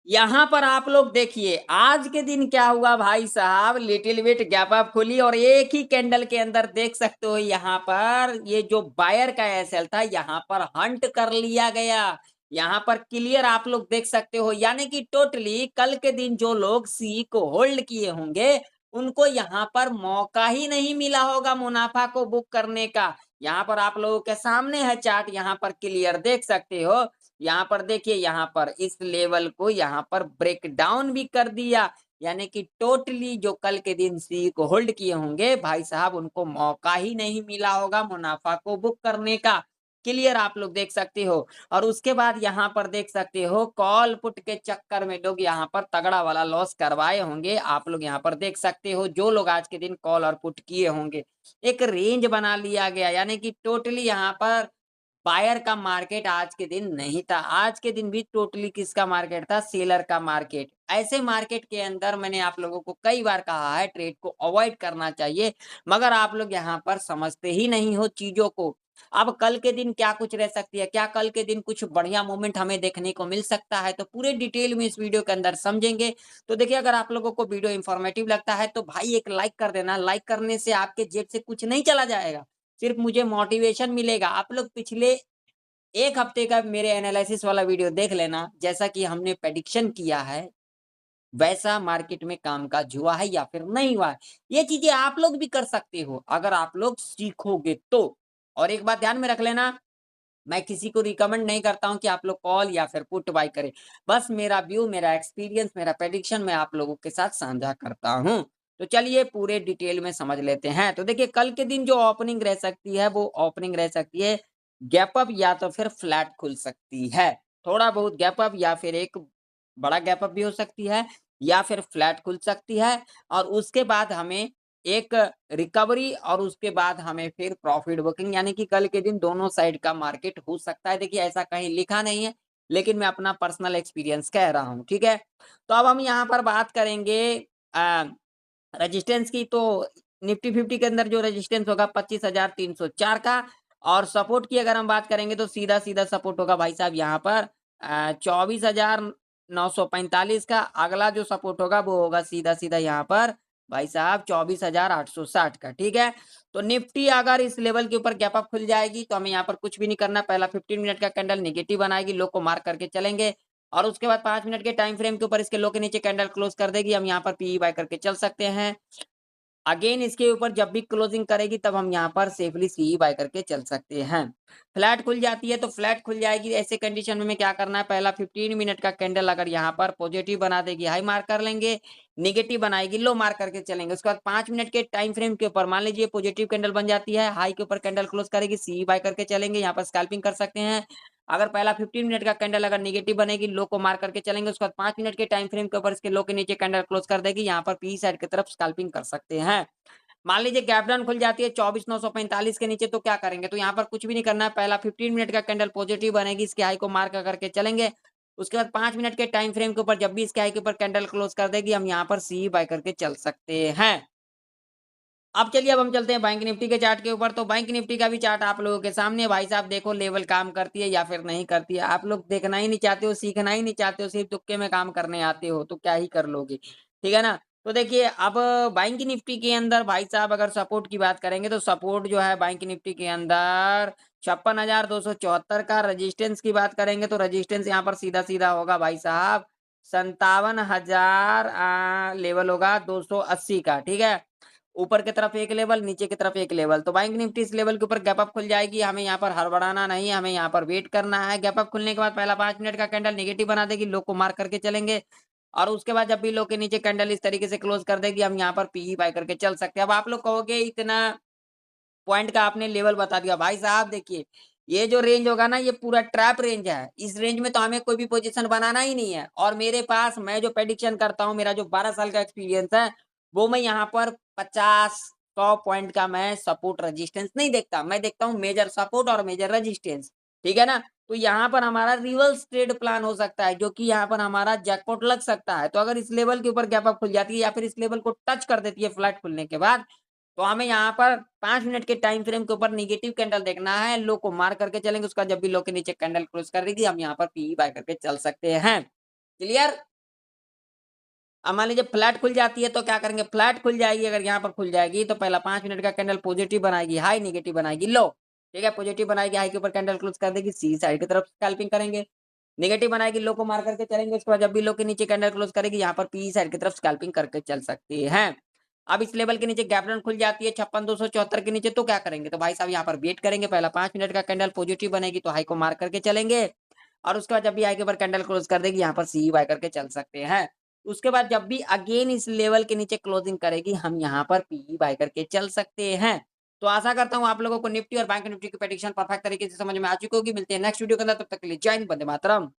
यहाँ पर आप लोग देखिए, आज के दिन क्या हुआ भाई साहब, लिटिल बिट गैप अप खुली और एक ही कैंडल के अंदर देख सकते हो यहाँ पर ये जो बायर का एसएल था यहाँ पर हंट कर लिया गया। यहाँ पर क्लियर आप लोग देख सकते हो, यानी कि टोटली कल के दिन जो लोग सी को होल्ड किए होंगे उनको यहाँ पर मौका ही नहीं मिला होगा मुनाफा को बुक करने का। यहाँ पर आप लोगों के सामने है चार्ट, यहाँ पर क्लियर देख सकते हो। यहाँ पर देखिए, यहाँ पर इस लेवल को यहाँ पर ब्रेक डाउन भी कर दिया, यानी कि टोटली जो कल के दिन सी को होल्ड किए होंगे भाई साहब उनको मौका ही नहीं मिला होगा मुनाफा को बुक करने का। क्लियर आप लोग देख सकते हो। और उसके बाद यहाँ पर देख सकते हो कॉल पुट के चक्कर में लोग यहाँ पर तगड़ा वाला लॉस करवाए होंगे। आप लोग यहाँ पर देख सकते हो जो लोग आज के दिन कॉल और पुट किए होंगे, एक रेंज बना लिया गया, यानी कि टोटली यहाँ पर बायर का मार्केट आज के दिन नहीं था। आज के दिन भी टोटली किसका मार्केट था? सेलर का मार्केट। ऐसे मार्केट के अंदर मैंने आप लोगों को कई बार कहा है ट्रेड को अवॉइड करना चाहिए, मगर आप लोग यहाँ पर समझते ही नहीं हो चीजों को। अब कल के दिन क्या कुछ रह सकती है, क्या कल के दिन कुछ बढ़िया मूवमेंट हमें देखने को मिल सकता है, तो पूरे डिटेल में इस वीडियो के अंदर समझेंगे। तो देखिए, अगर आप लोगों को वीडियो इंफॉर्मेटिव लगता है तो भाई एक लाइक कर देना। लाइक करने से आपके जेब से कुछ नहीं चला जाएगा, सिर्फ मुझे मोटिवेशन मिलेगा। आप लोग पिछले 1 हफ्ते का मेरे एनालिसिस वाला वीडियो देख लेना, जैसा कि हमने प्रेडिक्शन किया है, वैसा मार्केट में कामकाज हुआ है या फिर नहीं हुआ है। ये चीज़ें आप लोग भी कर सकते हो, अगर आप लोग सीखोगे तो। और एक बात ध्यान में रख लेना, मैं किसी को रिकमेंड नहीं करता हूँ कि आप लोग कॉल या फिर पुट बाय करें। बस मेरा व्यू, मेरा एक्सपीरियंस, मेरा प्रेडिक्शन मैं आप लोगों के साथ साझा करता हूँ। तो चलिए पूरे डिटेल में समझ लेते हैं। तो देखिए, कल के दिन जो ओपनिंग रह सकती है वो ओपनिंग रह सकती है गैप अप या तो फिर फ्लैट खुल सकती है। थोड़ा बहुत गैप अप या फिर एक बड़ा गैप अप भी हो सकती है, या फिर फ्लैट खुल सकती है। और उसके बाद हमें एक रिकवरी और उसके बाद हमें फिर प्रॉफिट बुकिंग, यानी कि कल के दिन दोनों साइड का मार्केट हो सकता है। देखिए, ऐसा कहीं लिखा नहीं है, लेकिन मैं अपना पर्सनल एक्सपीरियंस कह रहा हूँ, ठीक है? तो अब हम यहाँ पर बात करेंगे अ, रेजिस्टेंस की। तो निफ्टी 50 के अंदर जो रेजिस्टेंस होगा 25,304 का, और सपोर्ट की अगर हम बात करेंगे तो सीधा-सीधा सपोर्ट होगा भाई साहब यहाँ पर 24,945 का। अगला जो सपोर्ट होगा वो होगा सीधा-सीधा यहाँ पर भाई साहब 24,860 का, ठीक है? तो निफ्टी अगर इस लेवल के ऊपर गैप अप खुल जाएगी तो हमें यहाँ पर कुछ भी नहीं करना। पहला 15 मिनट का कैंडल नेगेटिव बनाएगी, लो को मार्क करके चलेंगे, और उसके बाद 5 मिनट के टाइम फ्रेम के ऊपर इसके लो के नीचे कैंडल क्लोज कर देगी। हम यहाँ पर पीई बाय करके चल सकते हैं। अगेन इसके ऊपर जब भी क्लोजिंग करेगी तब हम यहाँ पर सेफली सीई बाय करके चल सकते हैं। फ्लैट खुल जाती है तो फ्लैट खुल जाएगी, ऐसे कंडीशन में हमें क्या करना है, पहला 15 मिनट का कैंडल अगर यहाँ पर पॉजिटिव बना देगी हाई मार्क कर लेंगे, नेगेटिव बनाएगी लो मार्क करके चलेंगे। उसके बाद 5 मिनट के टाइम फ्रेम के ऊपर मान लीजिए पॉजिटिव कैंडल बन जाती है, हाई के ऊपर कैंडल क्लोज करेगी, सीई बाय करके चलेंगे, यहाँ पर स्कैल्पिंग कर सकते हैं। अगर पहला 15 मिनट का कैंडल अगर नेगेटिव बनेगी, लो को मार्क करके चलेंगे, उसके बाद 5 मिनट के टाइम फ्रेम के ऊपर इसके लो के नीचे कैंडल क्लोज कर देगी, यहाँ पर पी साइड की तरफ स्कैल्पिंग कर सकते हैं। मान लीजिए गैप डाउन खुल जाती है 24,945 के नीचे, तो क्या करेंगे, तो यहाँ पर कुछ भी नहीं करना है। पहला 15 मिनट का कैंडल पॉजिटिव बनेगी, इसके हाई को मार्क करके चलेंगे। उसके बाद 5 मिनट के टाइम फ्रेम के ऊपर जब भी इसके हाई के ऊपर कैंडल क्लोज कर देगी, हम यहाँ पर सी बाय करके चल सकते हैं। अब चलिए, अब हम चलते हैं बैंक निफ्टी के चार्ट के ऊपर। तो बैंक निफ्टी का भी चार्ट आप लोगों के सामने है भाई साहब। देखो लेवल काम करती है या फिर नहीं करती है। आप लोग देखना ही नहीं चाहते हो, सीखना ही नहीं चाहते हो, सिर्फ तुक्के में काम करने आते हो, तो क्या ही कर लोगे, ठीक है ना? तो देखिए, अब बैंक निफ्टी के अंदर भाई साहब अगर सपोर्ट की बात करेंगे तो सपोर्ट जो है बैंक निफ्टी के अंदर 56,274 का। रजिस्टेंस की बात करेंगे तो रजिस्टेंस यहाँ पर सीधा सीधा होगा भाई साहब 57,000 लेवल होगा 280 का, ठीक है? ऊपर की तरफ एक लेवल, नीचे की तरफ एक लेवल। तो बैंक निफ्टी इस लेवल के ऊपर गैप अप खुल जाएगी, हमें यहाँ पर हड़बड़ाना नहीं, हमें यहाँ पर वेट करना है। गैप अप खुलने के बाद पहला 5 मिनट का कैंडल नेगेटिव बना देगी, लो को मार्क करके चलेंगे, और उसके बाद जब भी लो के नीचे कैंडल इस तरीके से क्लोज कर देगी, हम यहाँ पर पीई बाय करके चल सकते हैं। अब आप लोग कहोगे इतना पॉइंट का आपने लेवल बता दिया। भाई साहब देखिए, ये जो रेंज होगा ना ये पूरा ट्रैप रेंज है। इस रेंज में तो हमें कोई भी पोजीशन बनाना ही नहीं है, और मेरे पास मैं जो प्रेडिक्शन करता हूँ, मेरा जो 12 साल का एक्सपीरियंस है, वो मैं यहाँ पर 50-100 पॉइंट का मैं सपोर्ट रेजिस्टेंस नहीं देखता। मैं देखता हूँ मेजर सपोर्ट और मेजर रेजिस्टेंस, ठीक है ना? तो यहाँ पर हमारा रिवर्स ट्रेड प्लान हो सकता है, जो कि यहाँ पर हमारा जैकपॉट लग सकता है। तो अगर इस लेवल के ऊपर गैप अप खुल जाती है या फिर इस लेवल को टच कर देती है फ्लैट खुलने के बाद, तो हमें यहाँ पर 5 मिनट के टाइम फ्रेम के ऊपर नेगेटिव कैंडल देखना है, लो को मार करके चलेंगे, उसका जब भी लो के नीचे कैंडल क्लोज करेगी, हम यहाँ पर पीई बाय करके चल सकते हैं। क्लियर? अब मान लीजिए फ्लैट खुल जाती है तो क्या करेंगे, फ्लैट खुल जाएगी, अगर यहाँ पर खुल जाएगी तो पहला 5 मिनट का कैंडल पॉजिटिव बनाएगी, हाई नेगेटिव बनाएगी, लो। ठीक है, पॉजिटिव बनाएगी, हाई के ऊपर कैंडल क्लोज कर देगी, सी साइड की तरफ स्कैल्पिंग करेंगे। नेगेटिव बनाएगी, लो को मार करके चलेंगे, उसके बाद जब भी लो के नीचे कैंडल क्लोज करेगी, यहाँ पर पी साइड की तरफ स्कैल्पिंग करके चल सकते हैं। अब इस लेवल के नीचे गैप डाउन खुल जाती है 56,274 के नीचे, तो क्या करेंगे, तो भाई साहब यहाँ पर वेट करेंगे, पहला 5 मिनट का कैंडल पॉजिटिव बनेगी तो हाई को मार करके चलेंगे, और उसके बाद जब भी हाई के ऊपर कैंडल क्लोज कर देगी, यहाँ पर सी बाय करके चल सकते हैं। उसके बाद जब भी अगेन इस लेवल के नीचे क्लोजिंग करेगी, हम यहाँ पर पी बाय करके चल सकते हैं। तो आशा करता हूँ आप लोगों को निफ्टी और बैंक निफ्टी की प्रेडिक्शन परफेक्ट तरीके से समझ में आ चुकी होगी। मिलते हैं नेक्स्ट वीडियो के अंदर, तब तक के लिए जय हिंद, वंदे मातरम।